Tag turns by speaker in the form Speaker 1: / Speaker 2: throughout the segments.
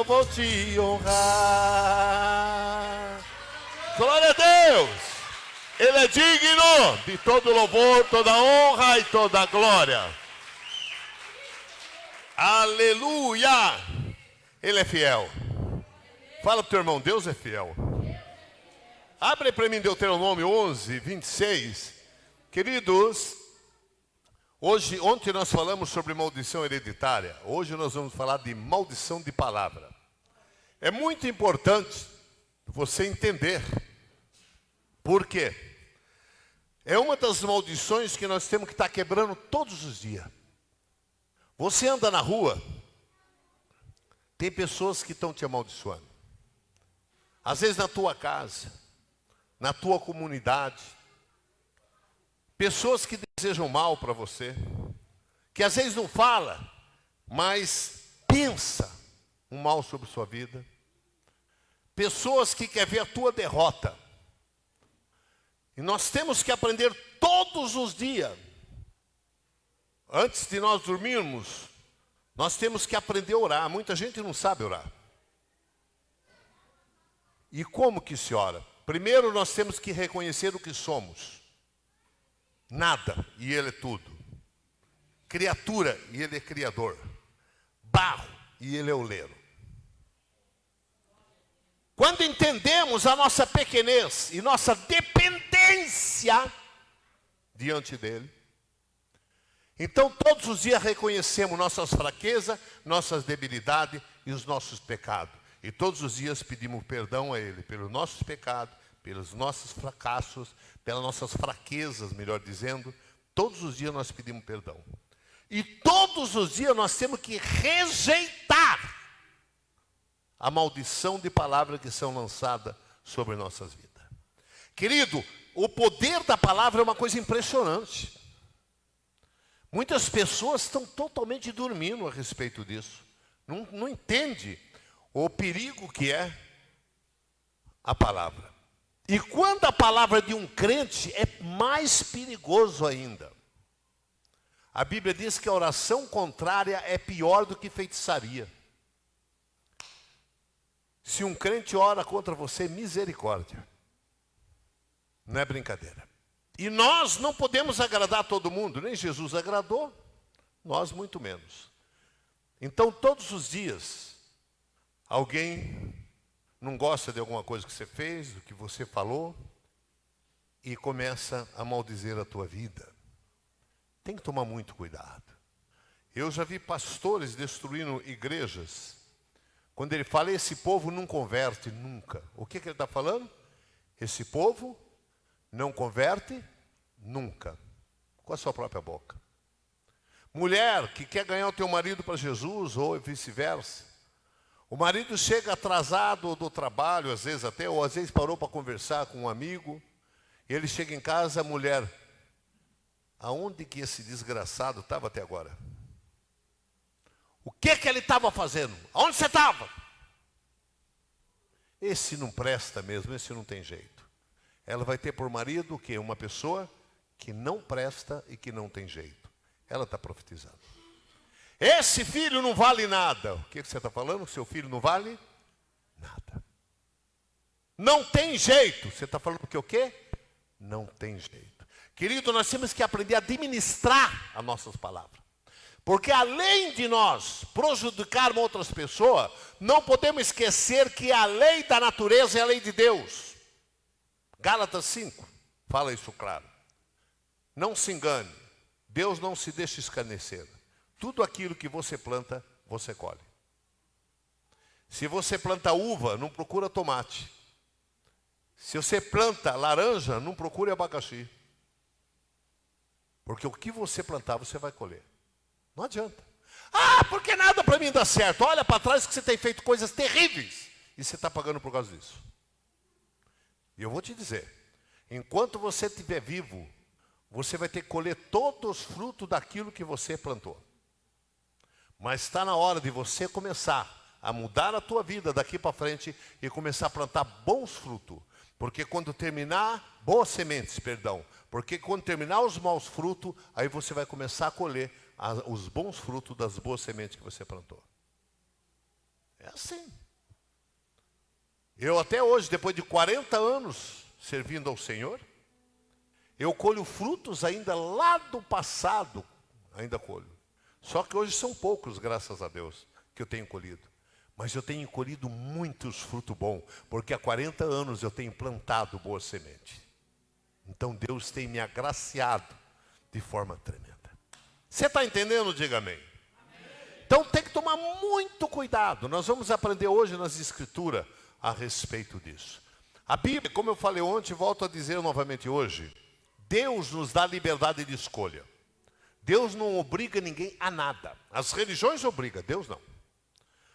Speaker 1: eu vou te honrar. Glória a Deus! Ele é digno de todo louvor, toda honra e toda glória. Aleluia! Ele é fiel. Fala para o teu irmão, Deus é fiel. Abre para mim Deuteronômio 11, 26. Queridos, ontem nós falamos sobre maldição hereditária. Hoje nós vamos falar de maldição de palavra. É muito importante você entender. Por quê? É uma das maldições que nós temos que estar quebrando todos os dias. Você anda na rua, tem pessoas que estão te amaldiçoando. Às vezes na tua casa, na tua comunidade. Pessoas que desejam mal para você, que às vezes não fala, mas pensa um mal sobre sua vida. Pessoas que querem ver a tua derrota. E nós temos que aprender todos os dias. Antes de nós dormirmos, nós temos que aprender a orar. Muita gente não sabe orar. E como que se ora? Primeiro nós temos que reconhecer o que somos. Nada, e Ele é tudo. Criatura, e Ele é Criador. Barro, e Ele é oleiro. Quando entendemos a nossa pequenez e nossa dependência diante dEle, então todos os dias reconhecemos nossas fraquezas, nossas debilidades e os nossos pecados. E todos os dias pedimos perdão a Ele pelos nossos pecados, pelos nossos fracassos, pelas nossas fraquezas, melhor dizendo. Todos os dias nós pedimos perdão. E todos os dias nós temos que rejeitar a maldição de palavras que são lançadas sobre nossas vidas. Querido, o poder da palavra é uma coisa impressionante. Muitas pessoas estão totalmente dormindo a respeito disso. Não entende o perigo que é a palavra. E quando a palavra de um crente é mais perigoso ainda. A Bíblia diz que a oração contrária é pior do que feitiçaria. Se um crente ora contra você, misericórdia. Não é brincadeira. E nós não podemos agradar todo mundo, nem Jesus agradou, nós muito menos. Então todos os dias, alguém não gosta de alguma coisa que você fez, do que você falou, e começa a maldizer a tua vida. Tem que tomar muito cuidado. Eu já vi pastores destruindo igrejas. Quando ele fala, esse povo não converte nunca. O que ele está falando? Esse povo não converte nunca. Com a sua própria boca. Mulher que quer ganhar o teu marido para Jesus, ou vice-versa. O marido chega atrasado do trabalho, às vezes até, ou às vezes parou para conversar com um amigo. Ele chega em casa, a mulher, aonde que esse desgraçado estava até agora? O que ele estava fazendo? Aonde você estava? Esse não presta mesmo, esse não tem jeito. Ela vai ter por marido o quê? Uma pessoa que não presta e que não tem jeito. Ela está profetizando. Esse filho não vale nada. O que você está falando? Seu filho não vale nada. Não tem jeito. Você está falando que o quê? Não tem jeito. Querido, nós temos que aprender a administrar as nossas palavras. Porque além de nós prejudicarmos outras pessoas, não podemos esquecer que a lei da natureza é a lei de Deus. Gálatas 5, fala isso claro. Não se engane, Deus não se deixa escarnecer. Tudo aquilo que você planta, você colhe. Se você planta uva, não procura tomate. Se você planta laranja, não procure abacaxi. Porque o que você plantar, você vai colher. Não adianta. Ah, porque nada para mim dá certo. Olha para trás que você tem feito coisas terríveis. E você está pagando por causa disso. E eu vou te dizer. Enquanto você estiver vivo, você vai ter que colher todos os frutos daquilo que você plantou. Mas está na hora de você começar a mudar a tua vida daqui para frente e começar a plantar bons frutos. Porque quando terminar, boas sementes, perdão. Porque quando terminar os maus frutos, aí você vai começar a colher os bons frutos das boas sementes que você plantou. É assim. Eu até hoje, depois de 40 anos servindo ao Senhor, eu colho frutos ainda lá do passado, ainda colho. Só que hoje são poucos, graças a Deus, que eu tenho colhido. Mas eu tenho colhido muitos frutos bons, porque há 40 anos eu tenho plantado boa semente. Então Deus tem me agraciado de forma tremenda. Você está entendendo? Diga amém. Então tem que tomar muito cuidado. Nós vamos aprender hoje nas Escrituras a respeito disso. A Bíblia, como eu falei ontem, volto a dizer novamente hoje, Deus nos dá liberdade de escolha. Deus não obriga ninguém a nada. As religiões obrigam, Deus não.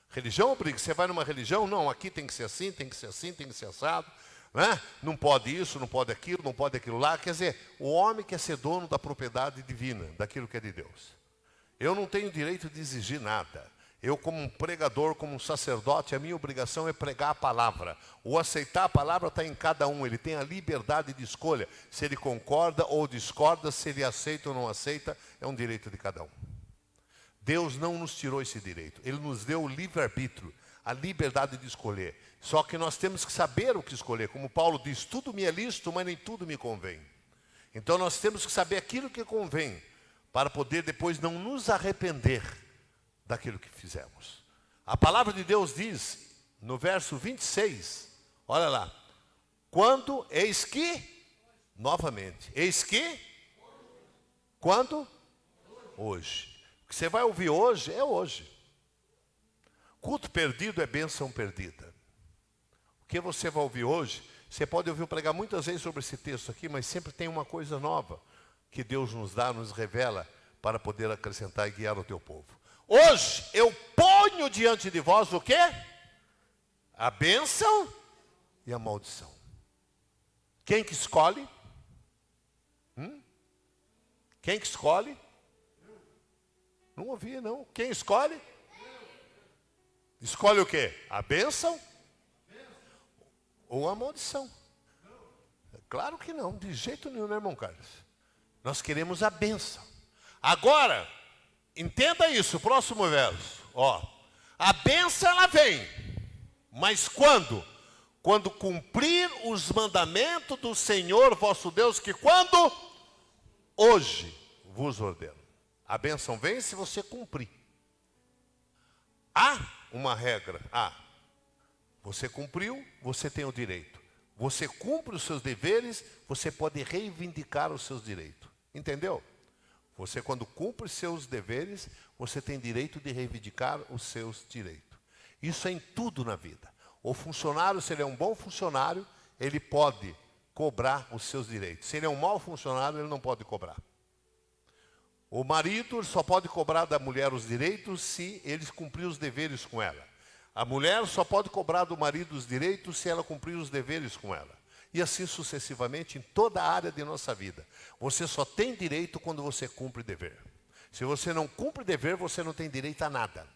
Speaker 1: Religião obriga. Você vai numa religião, não, aqui tem que ser assim, tem que ser assim, tem que ser assado. Né? Não pode isso, não pode aquilo, não pode aquilo lá. Quer dizer, o homem quer ser dono da propriedade divina, daquilo que é de Deus. Eu não tenho direito de exigir nada. Eu, como um pregador, como um sacerdote, a minha obrigação é pregar a palavra. O aceitar a palavra está em cada um. Ele tem a liberdade de escolha. Se ele concorda ou discorda, se ele aceita ou não aceita, é um direito de cada um. Deus não nos tirou esse direito. Ele nos deu o livre-arbítrio, a liberdade de escolher. Só que nós temos que saber o que escolher. Como Paulo diz, tudo me é lícito, mas nem tudo me convém. Então nós temos que saber aquilo que convém, para poder depois não nos arrepender daquilo que fizemos. A palavra de Deus diz, no verso 26, olha lá, quando, eis que, novamente, eis que, quando? Hoje. O que você vai ouvir hoje, é hoje. Culto perdido é bênção perdida. O que você vai ouvir hoje, você pode ouvir eu pregar muitas vezes sobre esse texto aqui, mas sempre tem uma coisa nova que Deus nos dá, nos revela, para poder acrescentar e guiar o teu povo. Hoje eu ponho diante de vós o quê? A bênção e a maldição. Quem que escolhe? Quem que escolhe? Não ouvi, não. Quem escolhe? Escolhe o quê? A bênção ou a maldição? Claro que não, de jeito nenhum, né, irmão Carlos? Nós queremos a bênção. Agora, entenda isso, próximo verso. Ó, a bênção ela vem, mas quando? Quando cumprir os mandamentos do Senhor vosso Deus, que quando? Hoje vos ordeno. A bênção vem se você cumprir. Há uma regra. Você cumpriu, você tem o direito. Você cumpre os seus deveres, você pode reivindicar os seus direitos. Entendeu? Você, quando cumpre seus deveres, você tem direito de reivindicar os seus direitos. Isso é em tudo na vida. O funcionário, se ele é um bom funcionário, ele pode cobrar os seus direitos. Se ele é um mau funcionário, ele não pode cobrar. O marido só pode cobrar da mulher os direitos se ele cumprir os deveres com ela. A mulher só pode cobrar do marido os direitos se ela cumprir os deveres com ela. E assim sucessivamente em toda a área de nossa vida. Você só tem direito quando você cumpre dever. Se você não cumpre dever, você não tem direito a nada.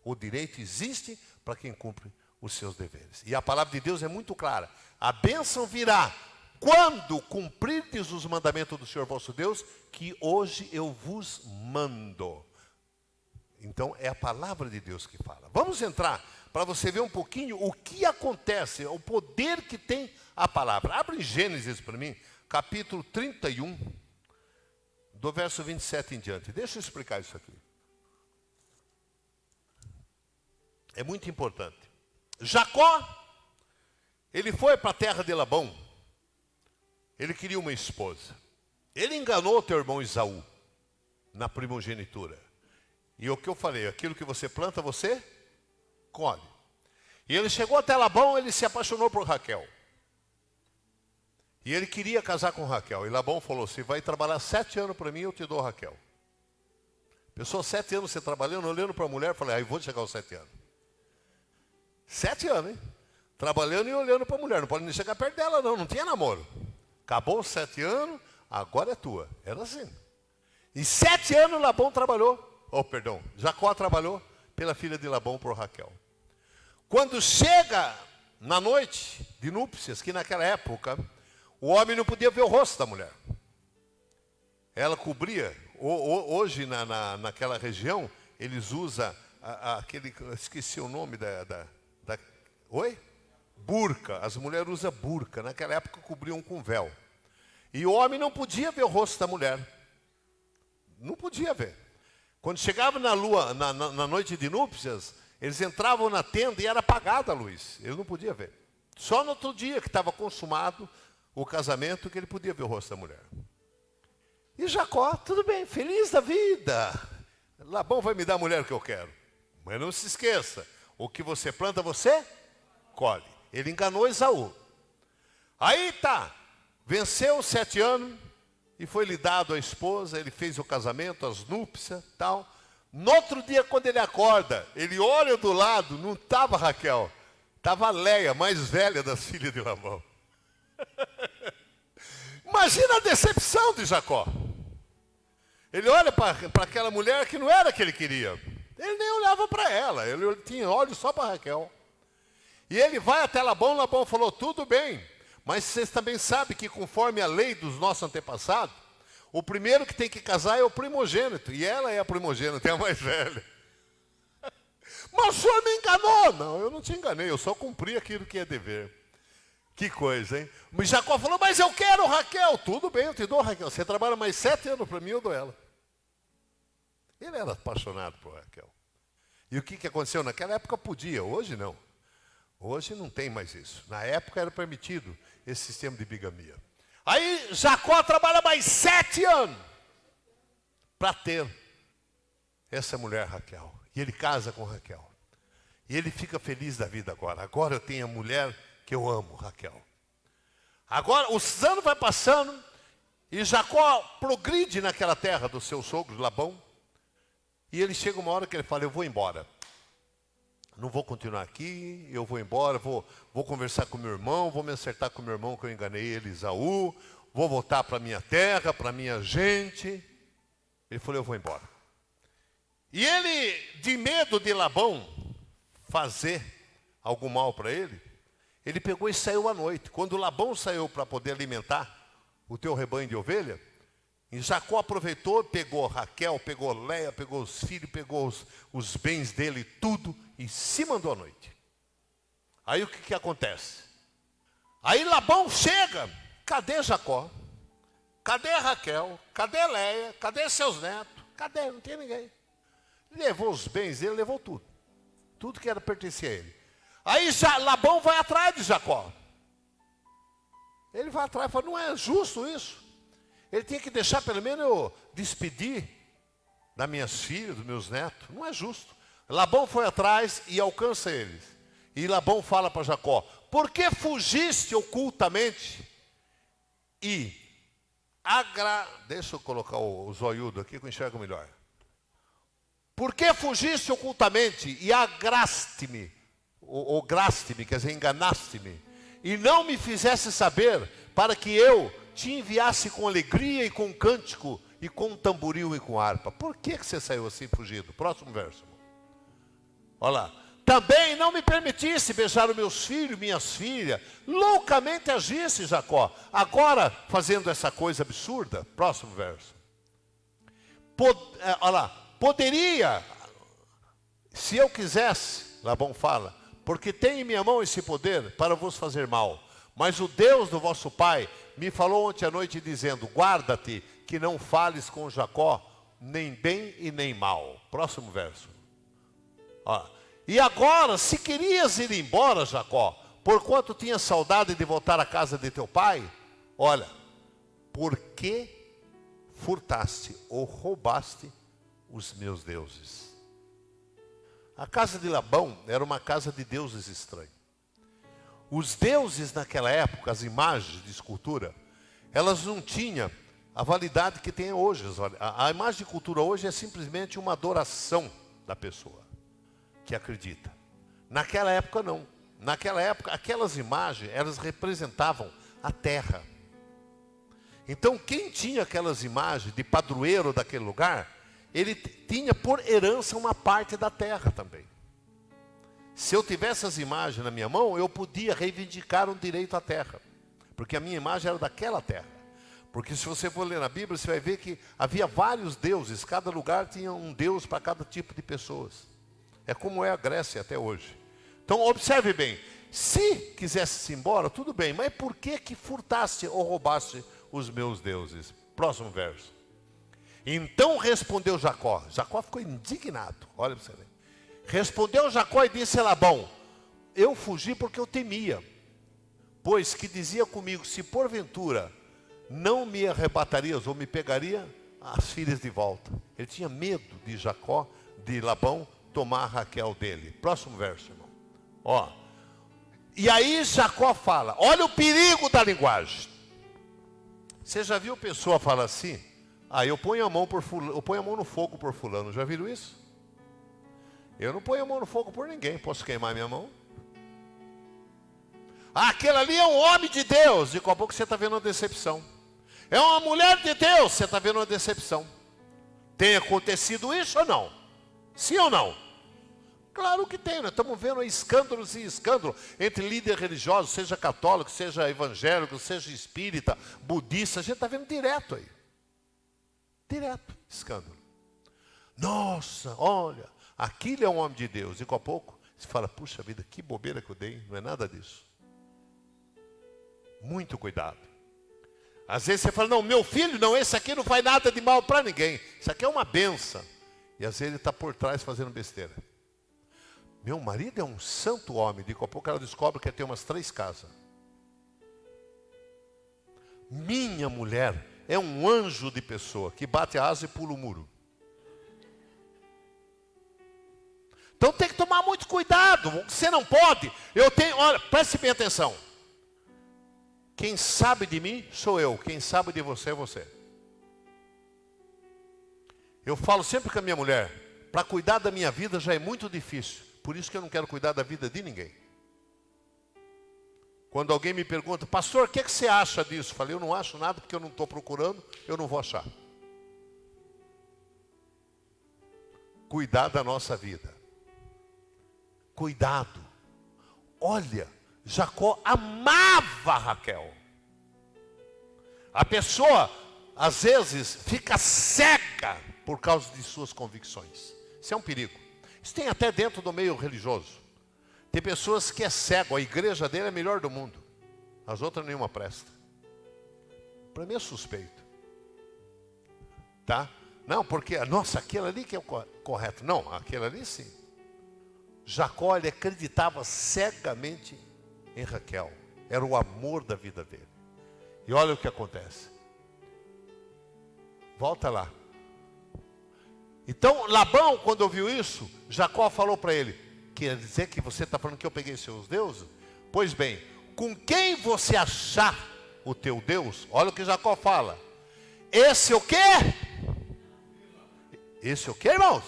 Speaker 1: O direito existe para quem cumpre os seus deveres. E a palavra de Deus é muito clara. A bênção virá quando cumprirdes os mandamentos do Senhor vosso Deus, que hoje eu vos mando. Então é a palavra de Deus que fala. Vamos entrar para você ver um pouquinho o que acontece, o poder que tem a palavra. Abre Gênesis para mim, capítulo 31, do verso 27 em diante. Deixa eu explicar isso aqui. É muito importante. Jacó, ele foi para a terra de Labão. Ele queria uma esposa. Ele enganou o teu irmão Esaú na primogenitura. E o que eu falei, aquilo que você planta, você colhe. E ele chegou até Labão, ele se apaixonou por Raquel. E ele queria casar com Raquel. E Labão falou, se vai trabalhar 7 anos para mim, eu te dou Raquel. Pessoa, 7 anos você trabalhando, olhando para a mulher, falei, aí vou chegar aos 7 anos. 7 anos, hein? Trabalhando e olhando para a mulher, não pode nem chegar perto dela não tinha namoro. Acabou os 7 anos, agora é tua. Era assim. E 7 anos Labão trabalhou. Jacó trabalhou pela filha de Labão por Raquel. Quando chega na noite de núpcias, que naquela época, o homem não podia ver o rosto da mulher. Ela cobria, hoje naquela região, eles usam aquele, esqueci o nome oi? Burca, as mulheres usam burca, naquela época cobriam com véu. E o homem não podia ver o rosto da mulher. Não podia ver. Quando chegava na lua, na noite de núpcias, eles entravam na tenda e era apagada a luz. Ele não podia ver. Só no outro dia que estava consumado o casamento que ele podia ver o rosto da mulher. E Jacó, tudo bem, feliz da vida. Labão vai me dar a mulher que eu quero. Mas não se esqueça, o que você planta, você colhe. Ele enganou Esaú. Aí tá, venceu os 7 anos e foi lhe dado a esposa, ele fez o casamento, as núpcias e tal. No outro dia, quando ele acorda, ele olha do lado, não estava Raquel, estava Leia, mais velha das filhas de Labão. Imagina a decepção de Jacó. Ele olha para aquela mulher que não era a que ele queria. Ele nem olhava para ela, ele tinha olhos só para Raquel. E ele vai até Labão, Labão falou, tudo bem, mas vocês também sabem que conforme a lei dos nossos antepassados, o primeiro que tem que casar é o primogênito, e ela é a primogênita, é a mais velha. Mas o senhor me enganou. Não, eu não te enganei, eu só cumpri aquilo que é dever. Que coisa, hein? Mas Jacó falou, mas eu quero Raquel. Tudo bem, eu te dou Raquel, você trabalha mais 7 anos para mim, eu dou ela. Ele era apaixonado por Raquel. E o que aconteceu? Naquela época podia, hoje não. Hoje não tem mais isso. Na época era permitido esse sistema de bigamia. Aí Jacó trabalha mais 7 anos para ter essa mulher Raquel. E ele casa com Raquel. E ele fica feliz da vida agora. Agora eu tenho a mulher que eu amo, Raquel. Agora os anos vai passando e Jacó progride naquela terra do seu sogro Labão. E ele chega uma hora que ele fala, eu vou embora. Não vou continuar aqui, eu vou embora, vou conversar com meu irmão, vou me acertar com meu irmão que eu enganei ele, Esaú, vou voltar para a minha terra, para a minha gente. Ele falou, eu vou embora. E ele, de medo de Labão fazer algum mal para ele, ele pegou e saiu à noite. Quando Labão saiu para poder alimentar o teu rebanho de ovelha, e Jacó aproveitou, pegou Raquel, pegou Leia, pegou os filhos, pegou os bens dele, tudo, e se mandou à noite. Aí o que acontece? Aí Labão chega, cadê Jacó? Cadê Raquel? Cadê Leia? Cadê seus netos? Cadê? Não tem ninguém. Levou os bens dele, levou tudo. Tudo que era pertencia a ele. Aí Labão vai atrás de Jacó. Ele vai atrás e fala, não é justo isso. Ele tinha que deixar pelo menos eu despedir das minhas filhas, dos meus netos. Não é justo. Labão foi atrás e alcança eles. E Labão fala para Jacó, por que fugiste ocultamente e deixa eu colocar o zoiudo aqui que eu enxergo melhor. Por que fugiste ocultamente e agraste-me, ou graste-me, quer dizer, enganaste-me, e não me fizesse saber para que eu te enviasse com alegria e com cântico, e com tamboril e com harpa? Por que você saiu assim fugido? Próximo verso. Olha lá. Também não me permitisse beijar os meus filhos, minhas filhas. Loucamente agisse, Jacó. Agora, fazendo essa coisa absurda. Próximo verso. Olha lá. Poderia, se eu quisesse, Labão fala, porque tem em minha mão esse poder para vos fazer mal. Mas o Deus do vosso pai me falou ontem à noite dizendo, guarda-te que não fales com Jacó, nem bem e nem mal. Próximo verso. Ó. E agora, se querias ir embora, Jacó, porquanto tinha saudade de voltar à casa de teu pai, olha, por que furtaste ou roubaste os meus deuses? A casa de Labão era uma casa de deuses estranhos. Os deuses naquela época, as imagens de escultura, elas não tinham a validade que tem hoje. A imagem de cultura hoje é simplesmente uma adoração da pessoa que acredita. Naquela época não. Naquela época, aquelas imagens, elas representavam a terra. Então, quem tinha aquelas imagens de padroeiro daquele lugar, ele tinha por herança uma parte da terra também. Se eu tivesse as imagens na minha mão, eu podia reivindicar um direito à terra. Porque a minha imagem era daquela terra. Porque se você for ler na Bíblia, você vai ver que havia vários deuses. Cada lugar tinha um deus para cada tipo de pessoas. É como é a Grécia até hoje. Então observe bem, se quisesse ir embora, tudo bem, mas por que furtaste ou roubaste os meus deuses? Próximo verso. Então respondeu Jacó. Jacó ficou indignado. Olha para você ver. Respondeu Jacó e disse a Labão: eu fugi porque eu temia, pois que dizia comigo, se porventura não me arrebatarias ou me pegaria as filhas de volta. Ele tinha medo de Jacó, de Labão, tomar a Raquel dele. Próximo verso, irmão. Ó. E aí Jacó fala, olha o perigo da linguagem. Você já viu pessoa falar assim? Ah, eu ponho a mão por fulano, eu ponho a mão no fogo por fulano. Já viram isso? Eu não ponho a mão no fogo por ninguém. Posso queimar minha mão? Ah, aquele ali é um homem de Deus. Daqui a pouco você está vendo uma decepção. É uma mulher de Deus. Você está vendo uma decepção. Tem acontecido isso ou não? Sim ou não? Claro que tem. Nós estamos vendo escândalos e escândalos entre líderes religiosos, seja católico, seja evangélico, seja espírita, budista. A gente está vendo direto aí. Direto, escândalo. Nossa, olha, aquilo é um homem de Deus. E daqui a pouco você fala, puxa vida, que bobeira que eu dei. Não é nada disso. Muito cuidado. Às vezes você fala, não, meu filho, não, esse aqui não faz nada de mal para ninguém. Isso aqui é uma benção. E às vezes ele está por trás fazendo besteira. Meu marido é um santo homem. Daqui a pouco ela descobre que ele tem umas 3 casas. Minha mulher é um anjo de pessoa que bate a asa e pula o muro. Então tem que tomar muito cuidado. Você não pode. Olha, preste bem atenção. Quem sabe de mim sou eu. Quem sabe de você é você. Eu falo sempre com a minha mulher, para cuidar da minha vida já é muito difícil. Por isso que eu não quero cuidar da vida de ninguém. Quando alguém me pergunta, pastor, o que você acha disso? Eu falei, eu não acho nada porque eu não estou procurando, eu não vou achar. Cuidar da nossa vida. Cuidado. Olha, Jacó amava Raquel. A pessoa, às vezes, fica cega por causa de suas convicções. Isso é um perigo. Isso tem até dentro do meio religioso. Tem pessoas que é cego, a igreja dele é a melhor do mundo. As outras nenhuma presta. Para mim é suspeito. Tá? Não, porque, nossa, aquele ali que é o correto. Não, aquele ali sim. Jacó, ele acreditava cegamente em Raquel. Era o amor da vida dele. E olha o que acontece. Volta lá. Então, Labão, quando ouviu isso, Jacó falou para ele, quer dizer que você está falando que eu peguei seus deuses? Pois bem, com quem você achar o teu Deus, olha o que Jacó fala. Esse o quê? Esse o quê, irmãos?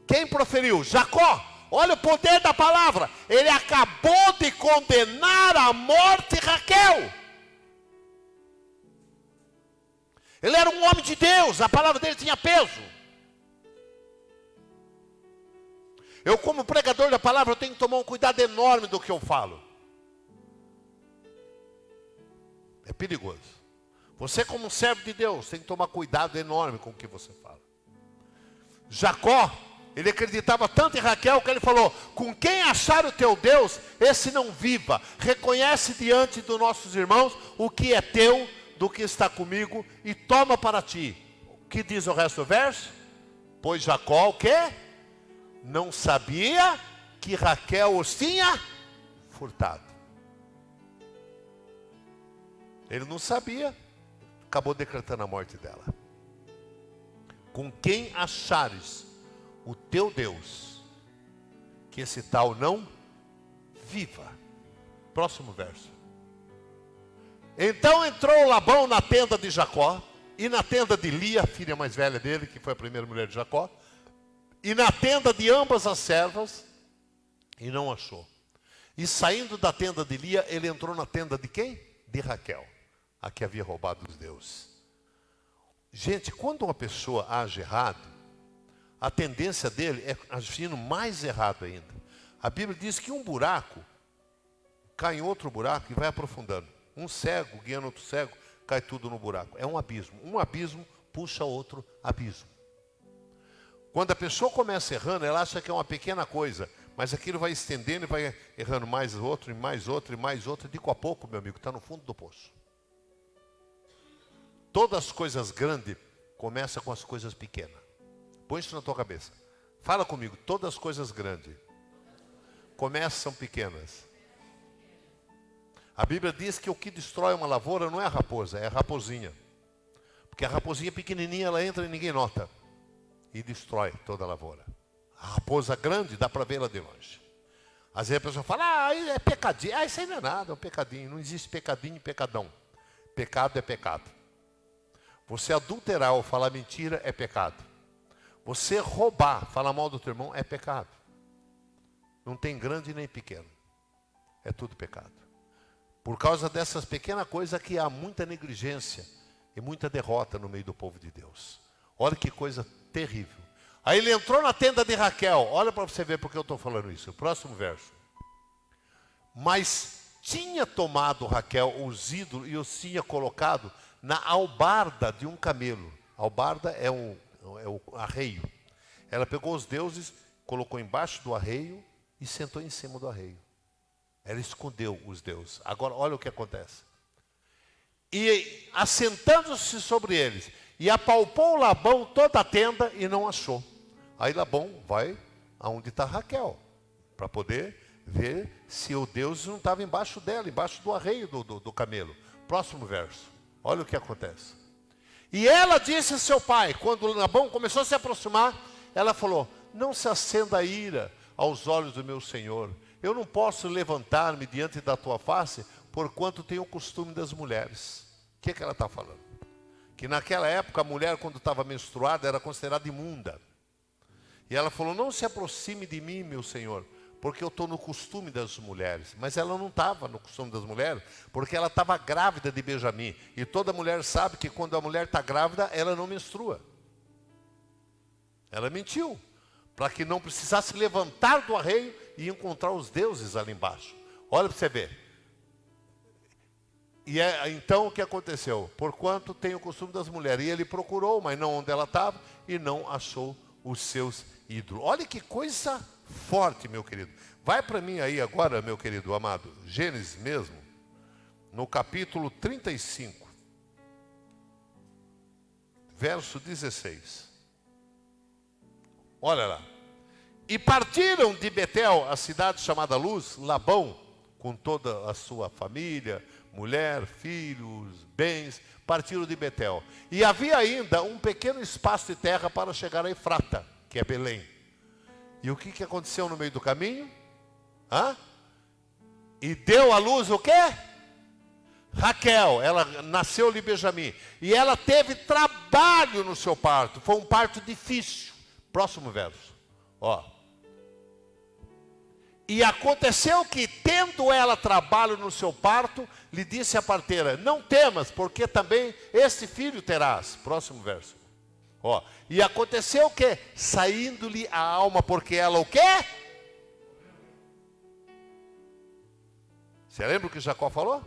Speaker 1: Quem proferiu? Jacó. Olha o poder da palavra. Ele acabou de condenar à morte Raquel. Ele era um homem de Deus. A palavra dele tinha peso. Eu, como pregador da palavra, eu tenho que tomar um cuidado enorme do que eu falo. É perigoso. Você, como servo de Deus, tem que tomar cuidado enorme com o que você fala. Jacó, ele acreditava tanto em Raquel que ele falou, com quem achar o teu Deus, esse não viva. Reconhece diante dos nossos irmãos o que é teu, do que está comigo, e toma para ti. O que diz o resto do verso? Pois Jacó o quê? Não sabia que Raquel os tinha furtado. Ele não sabia, acabou decretando a morte dela. Com quem achares o teu Deus, que esse tal não viva. Próximo verso. Então entrou Labão na tenda de Jacó, e na tenda de Lia, a filha mais velha dele, que foi a primeira mulher de Jacó, e na tenda de ambas as servas, e não achou. E saindo da tenda de Lia, ele entrou na tenda de quem? De Raquel, a que havia roubado os deuses. Gente, quando uma pessoa age errado, a tendência dele é agindo mais errado ainda. A Bíblia diz que um buraco cai em outro buraco e vai aprofundando. Um cego guiando outro cego, cai tudo no buraco. É um abismo. Um abismo puxa outro abismo. Quando a pessoa começa errando, ela acha que é uma pequena coisa, mas aquilo vai estendendo e vai errando mais outro, e mais outro, e mais outro. E a pouco, meu amigo, está no fundo do poço. Todas as coisas grandes começam com as coisas pequenas. Põe isso na tua cabeça. Fala comigo, todas as coisas grandes começam pequenas. A Bíblia diz que o que destrói uma lavoura não é a raposa, é a raposinha. Porque a raposinha pequenininha, ela entra e ninguém nota. E destrói toda a lavoura. A raposa grande, dá para vê-la de longe. Às vezes a pessoa fala, é pecadinho. Isso aí não é nada, é um pecadinho. Não existe pecadinho e pecadão. Pecado é pecado. Você adulterar ou falar mentira é pecado. Você roubar, falar mal do teu irmão é pecado. Não tem grande nem pequeno. É tudo pecado. Por causa dessas pequenas coisas que há muita negligência e muita derrota no meio do povo de Deus. Olha que coisa terrível. Aí ele entrou na tenda de Raquel. Olha para você ver porque eu estou falando isso. O próximo verso. Mas tinha tomado Raquel os ídolos e os tinha colocado na albarda de um camelo. Albarda é o arreio. Ela pegou os deuses, colocou embaixo do arreio e sentou em cima do arreio. Ela escondeu os deuses. Agora olha o que acontece. E assentando-se sobre eles, e apalpou Labão toda a tenda e não achou. Aí Labão vai aonde está Raquel, para poder ver se o Deus não estava embaixo dela, embaixo do arreio do camelo. Próximo verso. Olha o que acontece. E ela disse a seu pai, quando Labão começou a se aproximar, ela falou, não se acenda a ira aos olhos do meu senhor. Eu não posso levantar-me diante da tua face, porquanto tenho o costume das mulheres. O que ela está falando? Que naquela época a mulher, quando estava menstruada, era considerada imunda. E ela falou, não se aproxime de mim, meu senhor, porque eu estou no costume das mulheres. Mas ela não estava no costume das mulheres, porque ela estava grávida de Benjamim. E toda mulher sabe que quando a mulher está grávida, ela não menstrua. Ela mentiu, para que não precisasse levantar do arreio e encontrar os deuses ali embaixo. Olha para você ver. E então o que aconteceu? Porquanto tem o costume das mulheres. E ele procurou, mas não onde ela estava, e não achou os seus ídolos. Olha que coisa forte, meu querido. Vai para mim aí agora, meu querido amado, Gênesis mesmo, no capítulo 35, verso 16. Olha lá. E partiram de Betel, a cidade chamada Luz, Labão, com toda a sua família, mulher, filhos, bens, partiram de Betel. E havia ainda um pequeno espaço de terra para chegar a Efrata, que é Belém. E o que aconteceu no meio do caminho? E deu à luz o quê? Raquel, ela nasceu de Benjamim. E ela teve trabalho no seu parto. Foi um parto difícil. Próximo verso. E aconteceu que, tendo ela trabalho no seu parto, lhe disse a parteira, não temas, porque também este filho terás. Próximo verso. E aconteceu que, saindo-lhe a alma, porque ela o quê? Você lembra o que Jacó falou?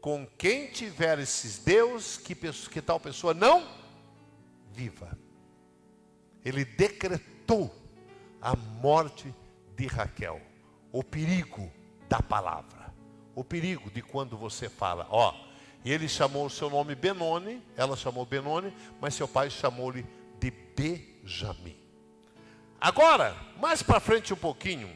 Speaker 1: Com quem tiver esses deuses, que tal pessoa não viva. Ele decretou a morte de Raquel. O perigo da palavra. O perigo de quando você fala, e ele chamou o seu nome Benoni, ela chamou Benoni, mas seu pai chamou-lhe de Benjamim. Agora, mais para frente um pouquinho,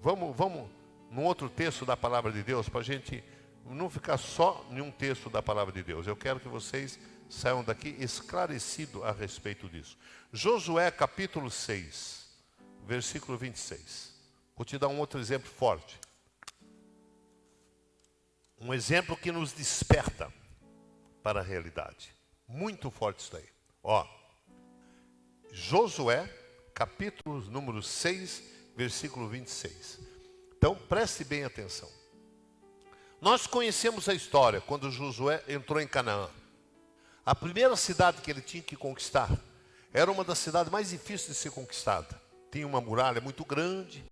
Speaker 1: vamos num outro texto da palavra de Deus, para a gente não ficar só em um texto da palavra de Deus. Eu quero que vocês saiam daqui esclarecidos a respeito disso. Josué capítulo 6, versículo 26. Vou te dar um outro exemplo forte. Um exemplo que nos desperta para a realidade. Muito forte isso daí. Josué, capítulo número 6, versículo 26. Então, preste bem atenção. Nós conhecemos a história, quando Josué entrou em Canaã. A primeira cidade que ele tinha que conquistar, era uma das cidades mais difíceis de ser conquistada. Tinha uma muralha muito grande,